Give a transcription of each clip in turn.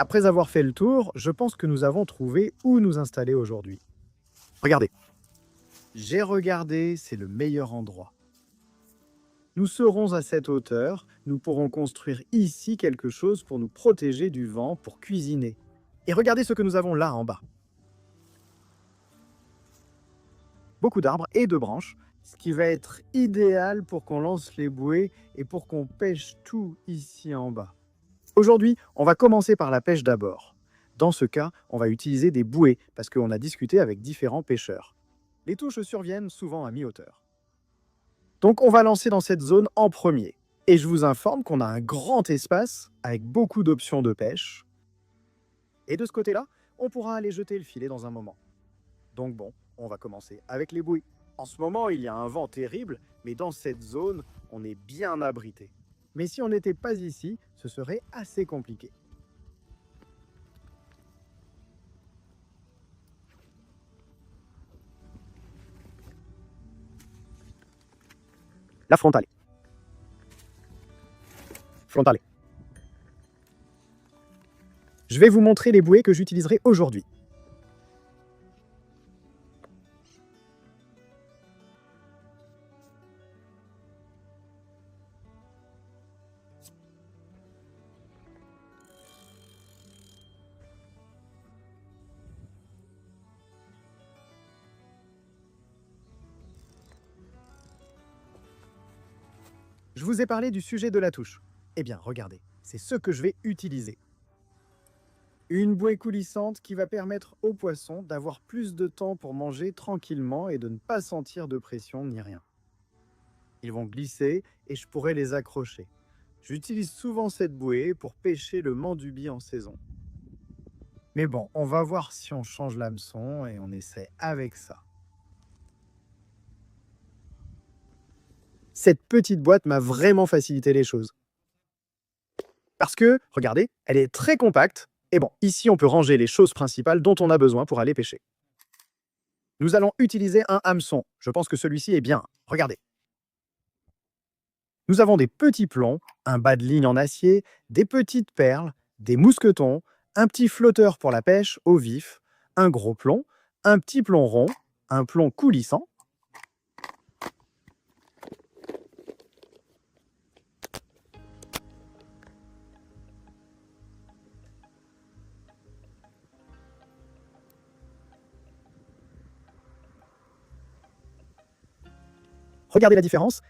Après avoir fait le tour, je pense que nous avons trouvé où nous installer aujourd'hui. Regardez. J'ai regardé, c'est le meilleur endroit. Nous serons à cette hauteur, nous pourrons construire ici quelque chose pour nous protéger du vent, pour cuisiner. Et regardez ce que nous avons là en bas. Beaucoup d'arbres et de branches, ce qui va être idéal pour qu'on lance les bouées et pour qu'on pêche tout ici en bas. Aujourd'hui, on va commencer par la pêche d'abord. Dans ce cas, on va utiliser des bouées parce qu'on a discuté avec différents pêcheurs. Les touches surviennent souvent à mi-hauteur. Donc on va lancer dans cette zone en premier. Et je vous informe qu'on a un grand espace avec beaucoup d'options de pêche. Et de ce côté-là, on pourra aller jeter le filet dans un moment. Donc bon, on va commencer avec les bouées. En ce moment, il y a un vent terrible, mais dans cette zone, on est bien abrité. Mais si on n'était pas ici, ce serait assez compliqué. La frontale. Frontale. Je vais vous montrer les bouées que j'utiliserai aujourd'hui. Je vous ai parlé du sujet de la touche. Eh bien, regardez, c'est ce que je vais utiliser. Une bouée coulissante qui va permettre aux poissons d'avoir plus de temps pour manger tranquillement et de ne pas sentir de pression ni rien. Ils vont glisser et je pourrai les accrocher. J'utilise souvent cette bouée pour pêcher le mandubi en saison. Mais bon, on va voir si on change l'hameçon et on essaie avec ça. Cette petite boîte m'a vraiment facilité les choses. Parce que, regardez, elle est très compacte. Et bon, ici, on peut ranger les choses principales dont on a besoin pour aller pêcher. Nous allons utiliser un hameçon. Je pense que celui-ci est bien. Regardez. Nous avons des petits plombs, un bas de ligne en acier, des petites perles, des mousquetons, un petit flotteur pour la pêche au vif, un gros plomb, un petit plomb rond, un plomb coulissant. Regardez la différence.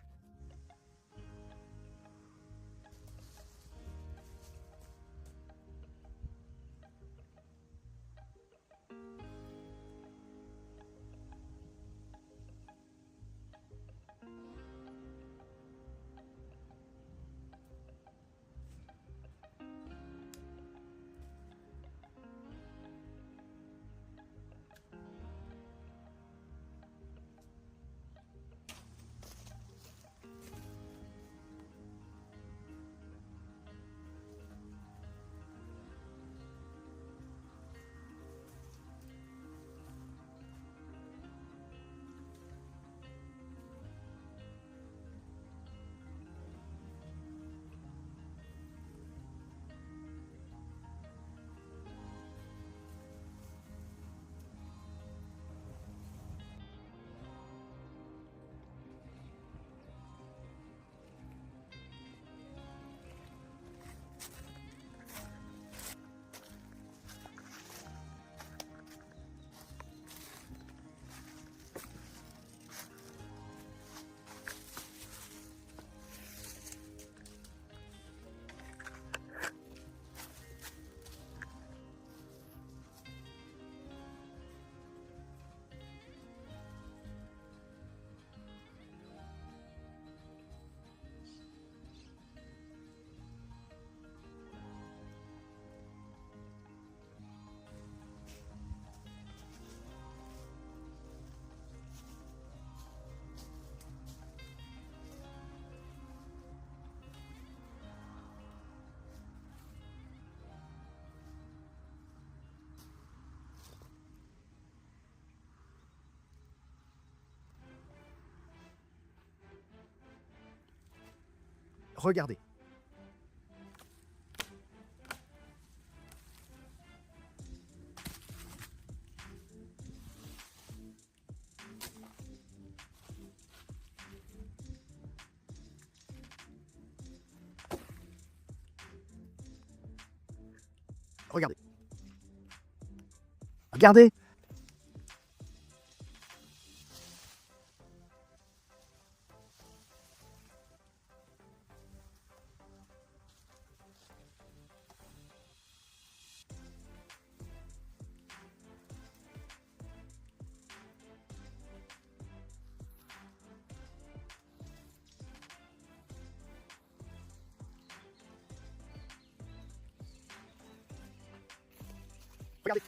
Regardez. Regardez! Regardez!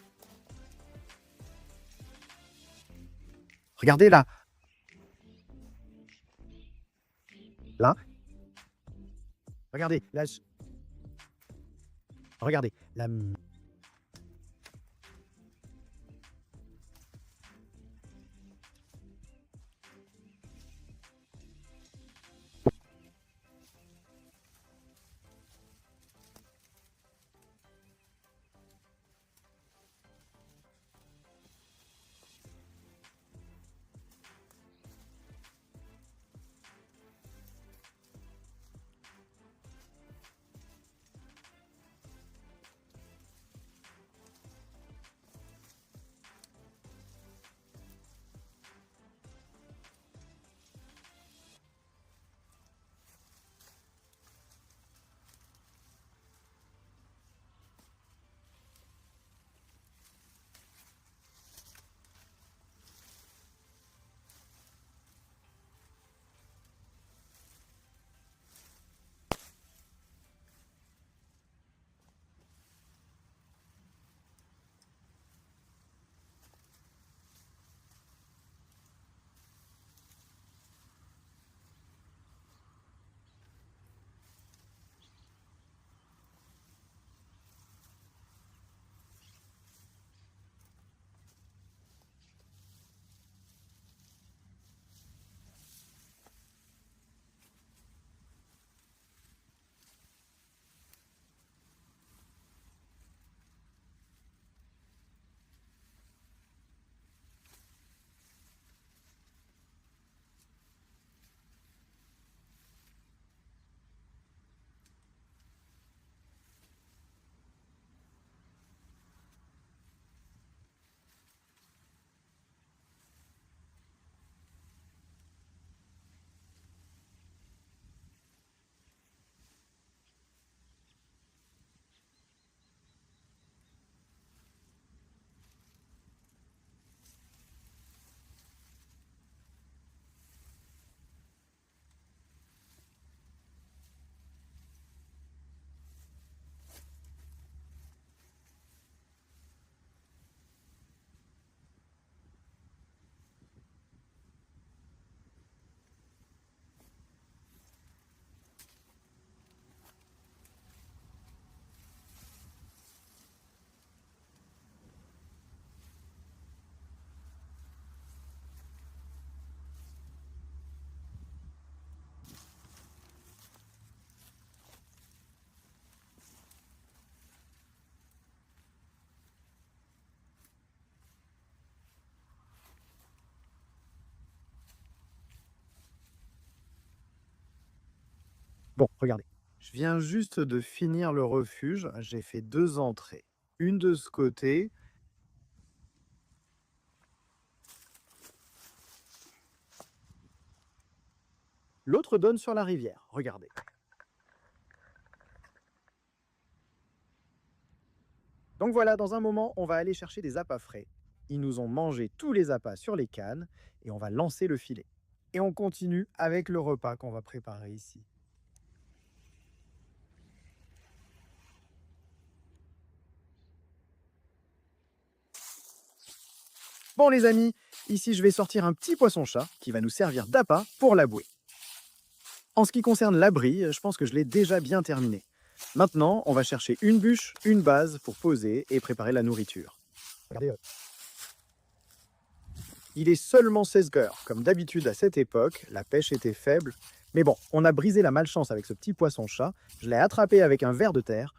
Regardez là! Là. Regardez, là. Regardez, la. Bon, regardez. Je viens juste de finir le refuge. J'ai fait 2 entrées. Une de ce côté. L'autre donne sur la rivière. Regardez. Donc voilà, dans un moment, on va aller chercher des appâts frais. Ils nous ont mangé tous les appâts sur les cannes et on va lancer le filet. Et on continue avec le repas qu'on va préparer ici. Bon les amis, ici je vais sortir un petit poisson-chat qui va nous servir d'appât pour la bouée. En ce qui concerne l'abri, je pense que je l'ai déjà bien terminé. Maintenant, on va chercher une bûche, une base pour poser et préparer la nourriture. Regardez, il est seulement 16 heures. Comme d'habitude à cette époque, la pêche était faible. Mais bon, on a brisé la malchance avec ce petit poisson-chat. Je l'ai attrapé avec un ver de terre.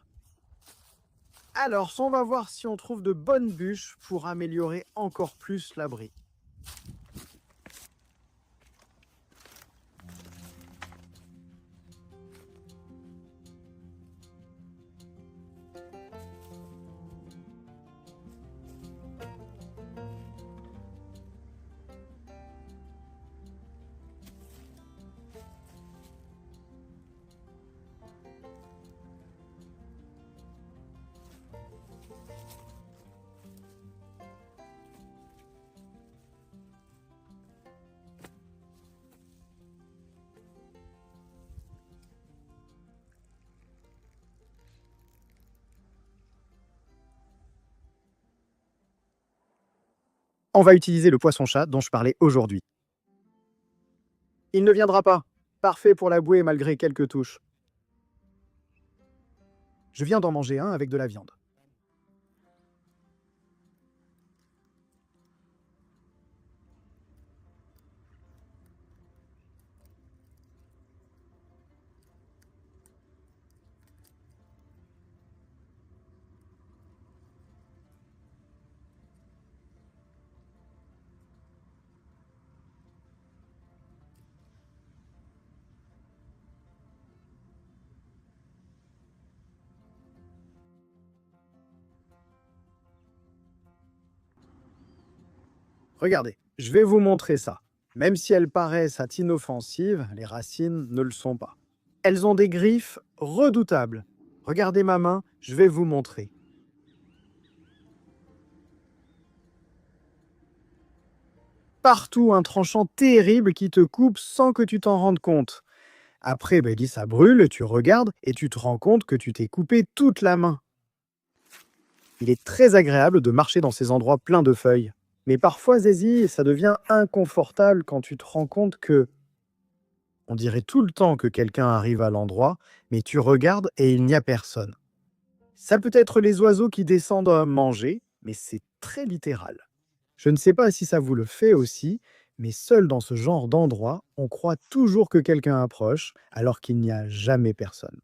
Alors, on va voir si on trouve de bonnes bûches pour améliorer encore plus l'abri. On va utiliser le poisson-chat dont je parlais aujourd'hui. Il ne viendra pas. Parfait pour la bouée malgré quelques touches. Je viens d'en manger un avec de la viande. Regardez, je vais vous montrer ça. Même si elles paraissent être inoffensives, les racines ne le sont pas. Elles ont des griffes redoutables. Regardez ma main, je vais vous montrer. Partout un tranchant terrible qui te coupe sans que tu t'en rendes compte. Après, ça brûle, tu regardes et tu te rends compte que tu t'es coupé toute la main. Il est très agréable de marcher dans ces endroits pleins de feuilles. Mais parfois, Zazie, ça devient inconfortable quand tu te rends compte que on dirait tout le temps que quelqu'un arrive à l'endroit, mais tu regardes et il n'y a personne. Ça peut être les oiseaux qui descendent à manger, mais c'est très littéral. Je ne sais pas si ça vous le fait aussi, mais seul dans ce genre d'endroit, on croit toujours que quelqu'un approche, alors qu'il n'y a jamais personne.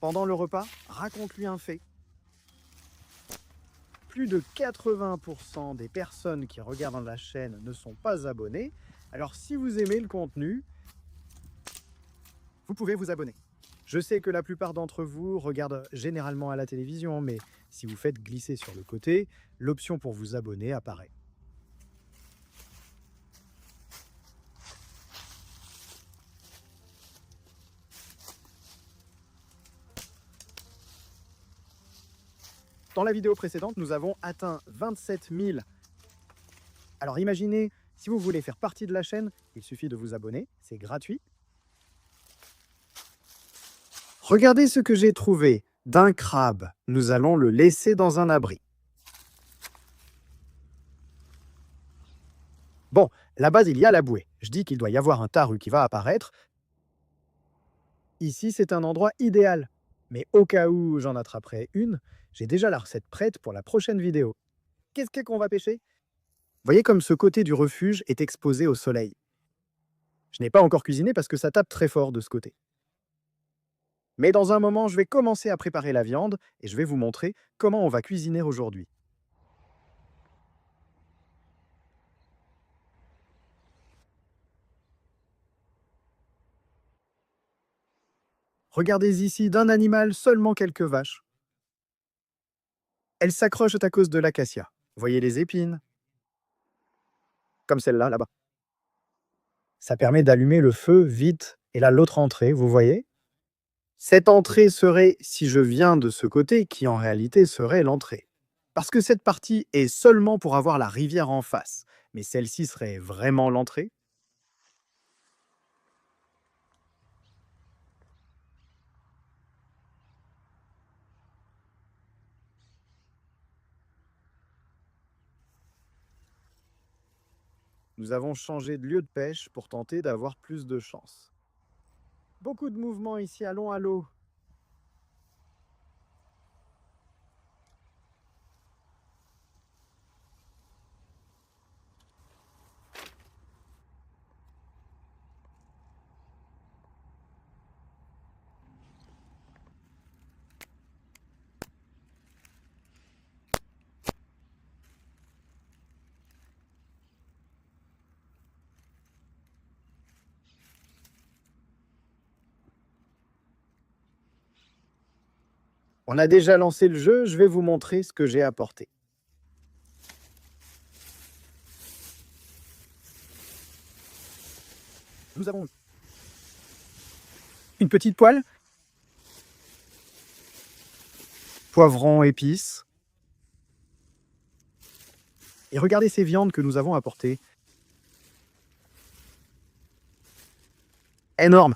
Pendant le repas, raconte-lui un fait. Plus de 80% des personnes qui regardent la chaîne ne sont pas abonnées. Alors si vous aimez le contenu, vous pouvez vous abonner. Je sais que la plupart d'entre vous regardent généralement à la télévision, mais si vous faites glisser sur le côté, l'option pour vous abonner apparaît. Dans la vidéo précédente, nous avons atteint 27 000. Alors imaginez, si vous voulez faire partie de la chaîne, il suffit de vous abonner, c'est gratuit. Regardez ce que j'ai trouvé d'un crabe. Nous allons le laisser dans un abri. Bon, là-bas, il y a la bouée. Je dis qu'il doit y avoir un taru qui va apparaître. Ici, c'est un endroit idéal. Mais au cas où j'en attraperai une, j'ai déjà la recette prête pour la prochaine vidéo. Qu'est-ce qu'on va pêcher? Voyez comme ce côté du refuge est exposé au soleil. Je n'ai pas encore cuisiné parce que ça tape très fort de ce côté. Mais dans un moment, je vais commencer à préparer la viande et je vais vous montrer comment on va cuisiner aujourd'hui. Regardez ici d'un animal seulement quelques vaches. Elles s'accrochent à cause de l'acacia. Voyez les épines? Comme celle-là, là-bas. Ça permet d'allumer le feu vite. Et là, l'autre entrée, vous voyez? Cette entrée serait, si je viens de ce côté, qui en réalité serait l'entrée. Parce que cette partie est seulement pour avoir la rivière en face. Mais celle-ci serait vraiment l'entrée. Nous avons changé de lieu de pêche pour tenter d'avoir plus de chance. Beaucoup de mouvements ici, allons à l'eau. On a déjà lancé le jeu, je vais vous montrer ce que j'ai apporté. Nous avons une petite poêle, poivron, épices, Et regardez ces viandes que nous avons apportées. Énorme.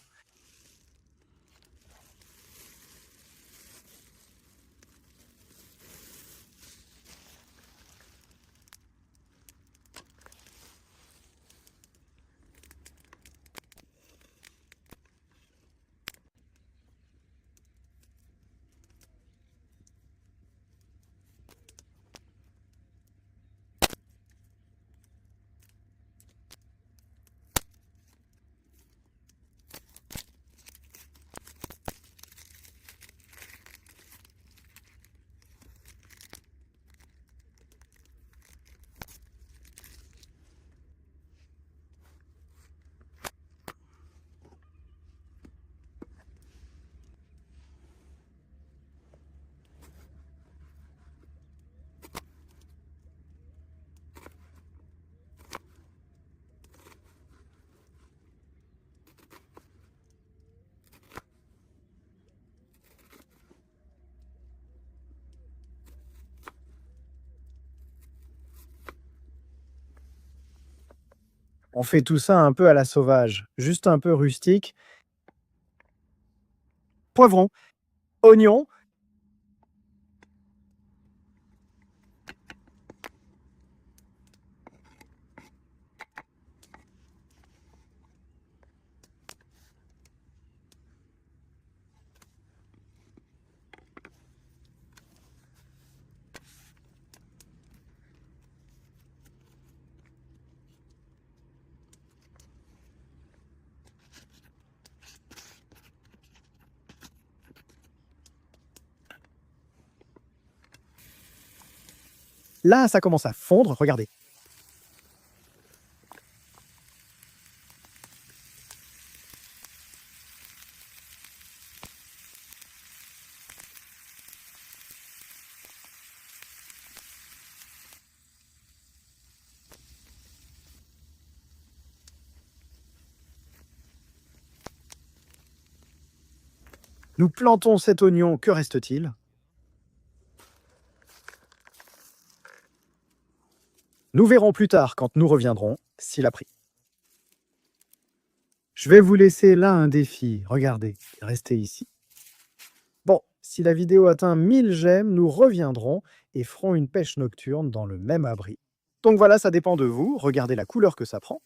On fait tout ça un peu à la sauvage, juste un peu rustique. Poivron, oignon. Là, ça commence à fondre, regardez. Nous plantons cet oignon, que reste-t-il? Nous verrons plus tard, quand nous reviendrons, s'il a pris. Je vais vous laisser là un défi. Regardez, restez ici. Bon, si la vidéo atteint 1000 j'aime, nous reviendrons et ferons une pêche nocturne dans le même abri. Donc voilà, ça dépend de vous. Regardez la couleur que ça prend.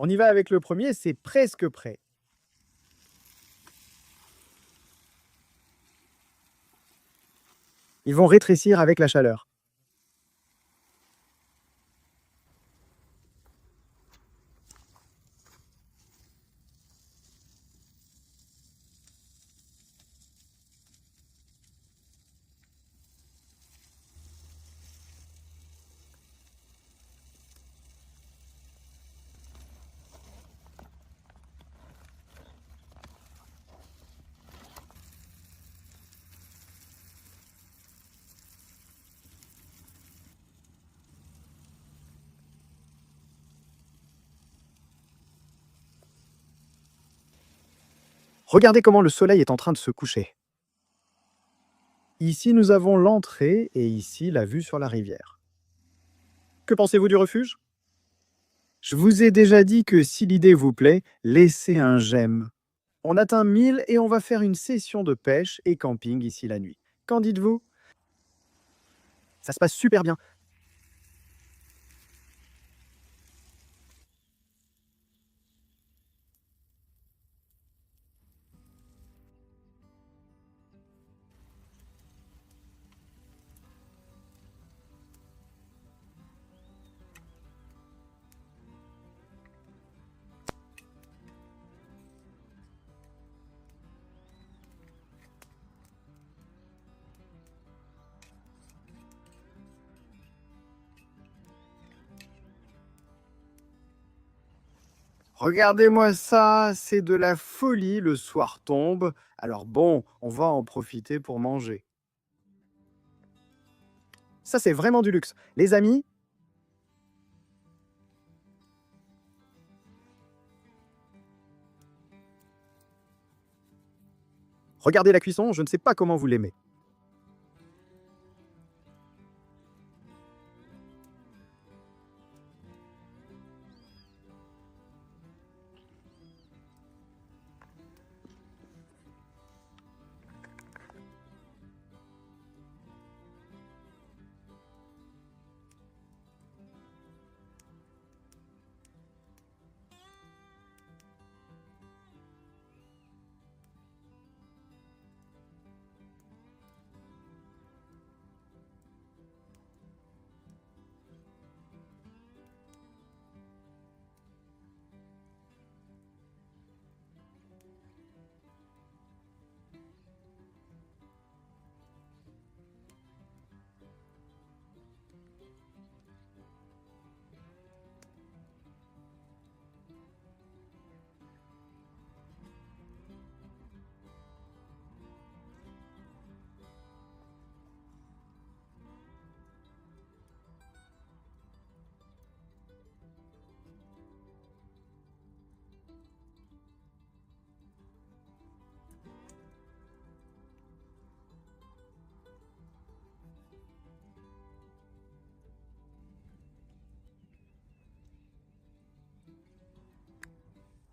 On y va avec le premier, c'est presque prêt. Ils vont rétrécir avec la chaleur. Regardez comment le soleil est en train de se coucher. Ici, nous avons l'entrée et ici, la vue sur la rivière. Que pensez-vous du refuge? Je vous ai déjà dit que si l'idée vous plaît, laissez un j'aime. On atteint 1000 et on va faire une session de pêche et camping ici la nuit. Qu'en dites-vous? Ça se passe super bien. Regardez-moi ça, c'est de la folie, le soir tombe. Alors bon, on va en profiter pour manger. Ça, c'est vraiment du luxe. Les amis, regardez la cuisson, je ne sais pas comment vous l'aimez.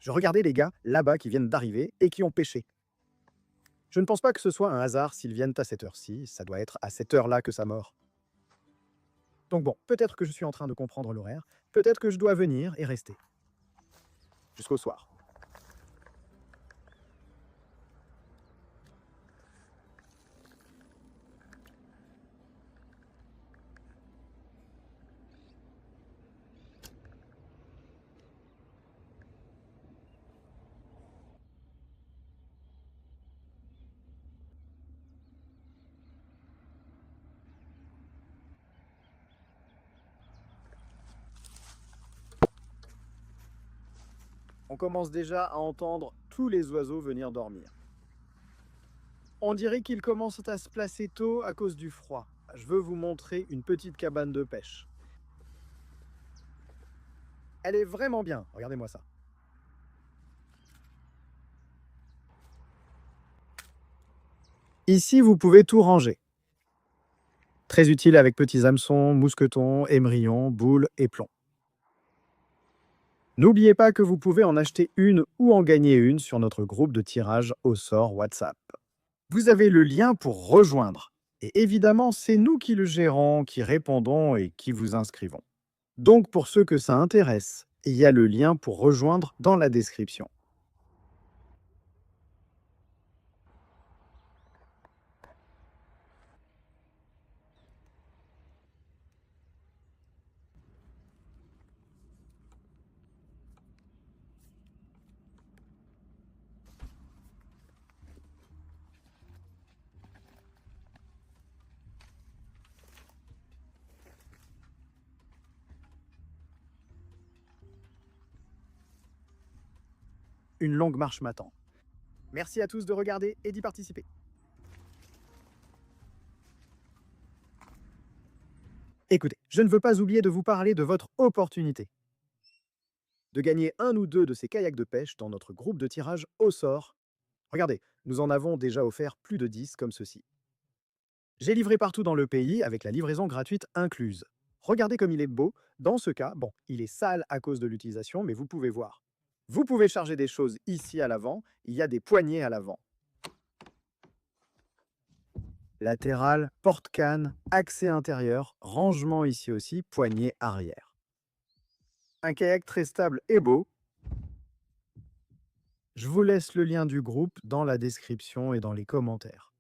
Je regardais les gars là-bas qui viennent d'arriver et qui ont pêché. Je ne pense pas que ce soit un hasard s'ils viennent à cette heure-ci, ça doit être à cette heure-là que ça mord. Donc bon, peut-être que je suis en train de comprendre l'horaire, peut-être que je dois venir et rester. Jusqu'au soir. On commence déjà à entendre tous les oiseaux venir dormir. On dirait qu'ils commencent à se placer tôt à cause du froid. Je veux vous montrer une petite cabane de pêche. Elle est vraiment bien, regardez-moi ça. Ici, vous pouvez tout ranger. Très utile avec petits hameçons, mousquetons, émerillons, boules et plombs. N'oubliez pas que vous pouvez en acheter une ou en gagner une sur notre groupe de tirage au sort WhatsApp. Vous avez le lien pour rejoindre. Et évidemment, c'est nous qui le gérons, qui répondons et qui vous inscrivons. Donc, pour ceux que ça intéresse, il y a le lien pour rejoindre dans la description. Une longue marche m'attend. Merci à tous de regarder et d'y participer. Écoutez, je ne veux pas oublier de vous parler de votre opportunité de gagner un ou deux de ces kayaks de pêche dans notre groupe de tirage au sort. Regardez, nous en avons déjà offert plus de 10 comme ceci. J'ai livré partout dans le pays avec la livraison gratuite incluse. Regardez comme il est beau. Dans ce cas, bon, il est sale à cause de l'utilisation, mais vous pouvez voir. Vous pouvez charger des choses ici à l'avant. Il y a des poignées à l'avant. Latéral, porte-canne, accès intérieur, rangement ici aussi, poignée arrière. Un kayak très stable et beau. Je vous laisse le lien du groupe dans la description et dans les commentaires.